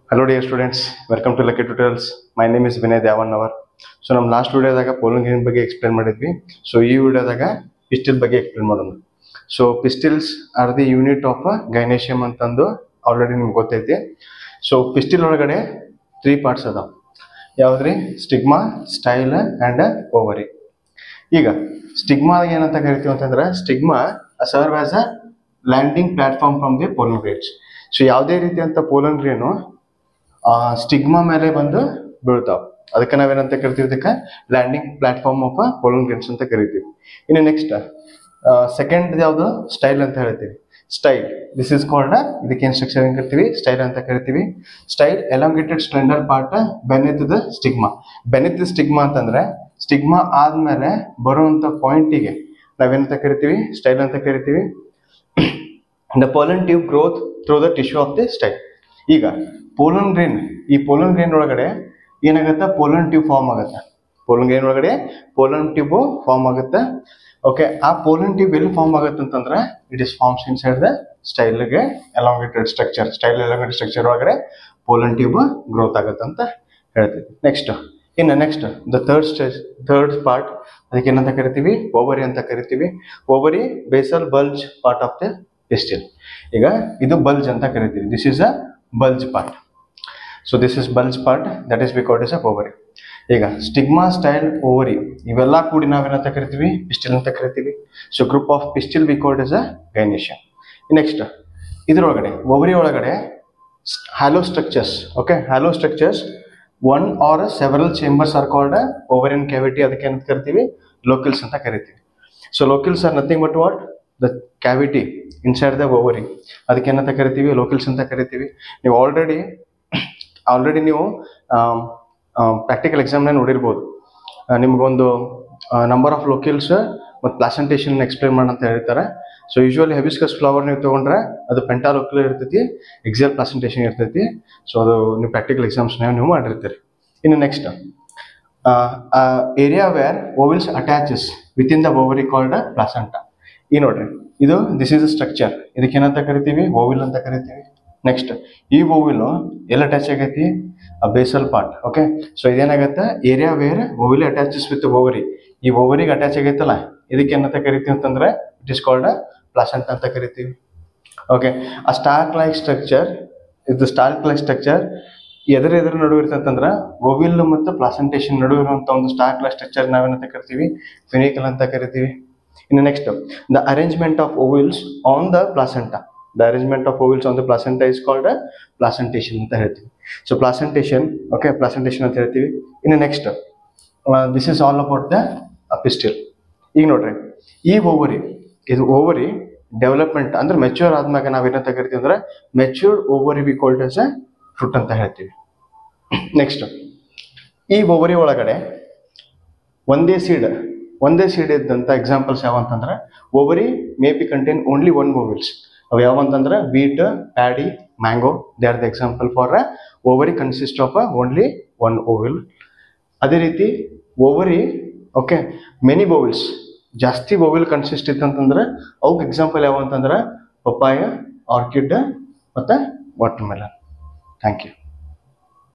Hello dear students, welcome to Lucky Tutorials. My name is Vinay Devannavar. So ನಮ್ಮ last ವಿಡಿಯೋದಾಗ pollen grain ಬಗ್ಗೆ explain ಮಾಡಿದ್ವಿ. So ಈ ವಿಡಿಯೋದಾಗ ಪಿಸ್ಟಿಲ್ ಬಗ್ಗೆ ಎಕ್ಸ್ಪ್ಲೇನ್ ಮಾಡೋಣ. So pistils are the unit of gynoecium ಅಂತಂದು ಆಲ್ರೆಡಿ ನಿಮ್ಗೆ ಗೊತ್ತೈತಿ. ಸೊ ಪಿಸ್ಟಿಲ್ ಒಳಗಡೆ 3 ಪಾರ್ಟ್ಸ್ ಅದಾವ. ಯಾವ್ದ್ರಿ? Stigma, style and ovary. ಈಗ ಸ್ಟಿಗ್ಮಾ ಏನಂತ ಕರಿತೀವಿ ಅಂತಂದ್ರೆ stigma serve as a landing platform from the pollen grains. So ಯಾವುದೇ ರೀತಿಯಂತ ಪೋಲನ್ ಗ್ರೇನು ಸ್ಟಿಗ್ಮಾ ಮೇಲೆ ಬಂದು ಬೀಳ್ತಾವ. ಅದಕ್ಕೆ ನಾವೇನಂತ ಕರಿತೀವಿ? ಇದಕ್ಕೆ landing platform of pollen grains ಅಂತ ಕರಿತೀವಿ. ಇನ್ನು ನೆಕ್ಸ್ಟ್ ಸೆಕೆಂಡ್ ಯಾವುದು? ಸ್ಟೈಲ್ ಅಂತ ಹೇಳ್ತೀವಿ. ಸ್ಟೈಲ್ ದಿಸ್ ಇಸ್ ಕಾಲ್ಡ್, ಇದಕ್ಕೇನು ಸ್ಟ್ರಕ್ಚರ್ ಏನು ಕರಿತೀವಿ? ಸ್ಟೈಲ್ ಅಂತ ಕರಿತೀವಿ. Style elongated slender part beneath the stigma. Beneath the stigma ಅಂತಂದ್ರೆ ಸ್ಟಿಗ್ಮಾ ಆದ್ಮೇಲೆ ಬರುವಂತ ಪಾಯಿಂಟಿಗೆ ನಾವೇನಂತ ಕರಿತೀವಿ? ಸ್ಟೈಲ್ ಅಂತ ಕರಿತೀವಿ. The pollen tube growth through the tissue of the style. ಈಗ ಪೋಲನ್ ಗ್ರೇನ್, ಈ ಪೋಲನ್ ಗ್ರೇನ್ ಒಳಗಡೆ ಏನಾಗುತ್ತೆ? ಪೋಲನ್ ಟ್ಯೂಬ್ ಫಾರ್ಮ್ ಆಗುತ್ತೆ. ಪೋಲನ್ ಗ್ರೇನ್ ಒಳಗಡೆ ಪೋಲನ್ ಟ್ಯೂಬ್ ಫಾರ್ಮ್ ಆಗುತ್ತೆ. ಓಕೆ, ಆ ಪೋಲನ್ ಟ್ಯೂಬ್ ಎಲ್ಲಿ ಫಾರ್ಮ್ ಆಗುತ್ತೆ ಅಂತಂದ್ರೆ it is forms inside the ಸ್ಟೈಲ್ಗೆ elongated structure. Style elongated structure ಒಳಗಡೆ ಪೋಲನ್ ಟ್ಯೂಬ್ ಗ್ರೋತ್ ಆಗುತ್ತೆ ಅಂತ ಹೇಳ್ತೀವಿ. ನೆಕ್ಸ್ಟ್ ದ ಥರ್ಡ್ ಪಾರ್ಟ್, ಅದಕ್ಕೆ ಏನಂತ ಕರಿತೀವಿ? ಓವರಿ ಅಂತ ಕರಿತೀವಿ. Ovary basal bulge part of the pistil. ಈಗ ಇದು ಬಲ್ಜ್ ಅಂತ ಕರಿತೀವಿ. This is a bulge part. So this is bulge part, that is we called is a ovary. ಈಗ ಸ್ಟಿಗ್ಮಾ, ಸ್ಟೈಲ್, ಓವರಿ ಇವೆಲ್ಲ ಕೂಡಿ ನಾವೇನಂತ ಕರಿತೀವಿ? ಪಿಸ್ಟಿಲ್ ಅಂತ ಕರಿತೀವಿ. So group of pistil we called is a gynoecium. Next ಇದ್ರೊಳಗಡೆ ovary ಒಳಗಡೆ hollow structures. Okay, hollow structures one or several chambers are called ovarian cavity. ಅದಕ್ಕೆ ಏನಂತ ಕರಿತೀವಿ? ಲೋಕಿಲ್ಸ್ ಅಂತ ಕರಿತೀವಿ. So locules are nothing but what? The cavity inside the ovary. ಅದಕ್ಕೆ ಏನಂತ ಕರಿತೀವಿ? ಲೋಕಿಲ್ಸ್ ಅಂತ ಕರಿತೀವಿ. ನೀವು ಆಲ್ರೆಡಿ ನೀವು ಪ್ರಾಕ್ಟಿಕಲ್ ಎಕ್ಸಾಮ್ನ ನೋಡಿರ್ಬೋದು. ನಿಮಗೊಂದು ನಂಬರ್ ಆಫ್ ಲೋಕಿಲ್ಸ್ ಮತ್ತು ಪ್ಲಾಸೆಂಟೇಷನ್ ಎಕ್ಸ್ಪ್ಲೇನ್ ಮಾಡೋಣ ಅಂತ ಹೇಳ್ತಾರೆ. ಸೊ ಯೂಶುವಲಿ ಹೆಬಿಸ್ಕಸ್ ಫ್ಲವರ್ ನೀವು ತೊಗೊಂಡ್ರೆ ಅದು ಪೆಂಟಾಲೋಕ್ಯುಲರ್ ಇರ್ತೈತಿ, ಎಕ್ಸಿಯಲ್ ಪ್ಲಾಸೆಂಟೇಷನ್ ಇರ್ತೈತಿ. ಸೊ ಅದು ನೀವು ಪ್ರಾಕ್ಟಿಕಲ್ ಎಕ್ಸಾಮ್ಸ್ನ ನೀವು ಮಾಡಿರ್ತೀರಿ. ಇನ್ನು next area wear ovules attaches within the ovary called placenta. ಈ ನೋಡ್ರಿ, ಇದು ದಿಸ್ ಇಸ್ ಅ ಸ್ಟ್ರಕ್ಚರ್. ಇದಕ್ಕೆ ಏನಂತ ಕರಿತೀವಿ? ಓವಿಲ್ ಅಂತ ಕರಿತೀವಿ. ನೆಕ್ಸ್ಟ್ ಈ ಓವಿಲ್ ಎಲ್ಲ ಅಟ್ಯಾಚ್ ಆಗೈತಿ? Basal part. ಓಕೆ, ಸೊ ಇದೇನಾಗತ್ತೆ? Area where ovule attaches with ovary. ಈ ಓವರಿಗೆ ಅಟ್ಯಾಚ್ ಆಗೈತಲ್ಲ, ಇದಕ್ಕೆ ಏನಂತ ಕರಿತೀವಿ ಅಂತಂದ್ರೆ ಇಟ್ ಇಸ್ ಕಾಲ್ಡ್ ಪ್ಲಾಸೆಂಟಾ ಅಂತ ಕರಿತೀವಿ. ಓಕೆ, ಆ ಸ್ಟಾರ್ಕ್ ಲೈಕ್ ಸ್ಟ್ರಕ್ಚರ್, ಇದು ಸ್ಟಾರ್ಕ್ ಲೈಕ್ ಸ್ಟ್ರಕ್ಚರ್ ಎದುರು ನಡುವೆ ಇರ್ತಂತಂದ್ರೆ ಓವಿಲ್ ಮತ್ತು ಪ್ಲಾಸೆಂಟೇಷನ್ ನಡುವೆ ಇರುವಂತ ಒಂದು ಸ್ಟಾರ್ಕ್ ಲೈಕ್ ಸ್ಟ್ರಕ್ಚರ್ ನಾವೇನಂತ ಕರಿತೀವಿ? ಫಿನಿಕಲ್ ಅಂತ ಕರಿತೀವಿ. ಇನ್ನು next the arrangement of ovules on the placenta. The arrangement of ovals on the placenta is called a placentation ಅಂತ ಹೇಳ್ತೀವಿ. ಸೊ ಪ್ಲಾಸೆಂಟೇಷನ್, ಓಕೆ, ಪ್ಲಾಸೆಂಟೇಷನ್ ಅಂತ ಹೇಳ್ತೀವಿ. ಇನ್ನು next this is all about the pistil. ಈಗ ನೋಡ್ರಿ, ಈ ಓವರಿ, ಇದು ovary development ಅಂದ್ರೆ ಮೆಚ್ಯೂರ್ ಆದ್ಮೇಲೆ ನಾವೇನಂತ ಕರಿತೀವಿ ಅಂದ್ರೆ matured ovary we called as a fruit ಅಂತ ಹೇಳ್ತೀವಿ. ನೆಕ್ಸ್ಟ್ ಈ ಓವರಿ ಒಳಗಡೆ ಒಂದೇ ಸೀಡ್ ಇದ್ದಂತ ಎಕ್ಸಾಂಪಲ್ಸ್ ಯಾವ ಅಂತಂದ್ರೆ ovary may be contain only one ovules. ಅವು ಯಾವಂತಂದ್ರೆ wheat, paddy, mango, they are the example for ovary consist of only one ovule. ಅದೇ ರೀತಿ ಓವರಿ, ಓಕೆ, ಮೆನಿ ಓವಿಲ್ಸ್, ಜಾಸ್ತಿ ಓವಿಲ್ ಕನ್ಸಿಸ್ಟ್ ಇತ್ತಂತಂದ್ರೆ ಅವಕ್ಕೆ ಎಕ್ಸಾಂಪಲ್ ಯಾವ ಅಂತಂದ್ರೆ ಪಪ್ಪಾಯ, ಆರ್ಕಿಡ್ ಮತ್ತು ವಾಟರ್ ಮೆಲನ್. Thank you.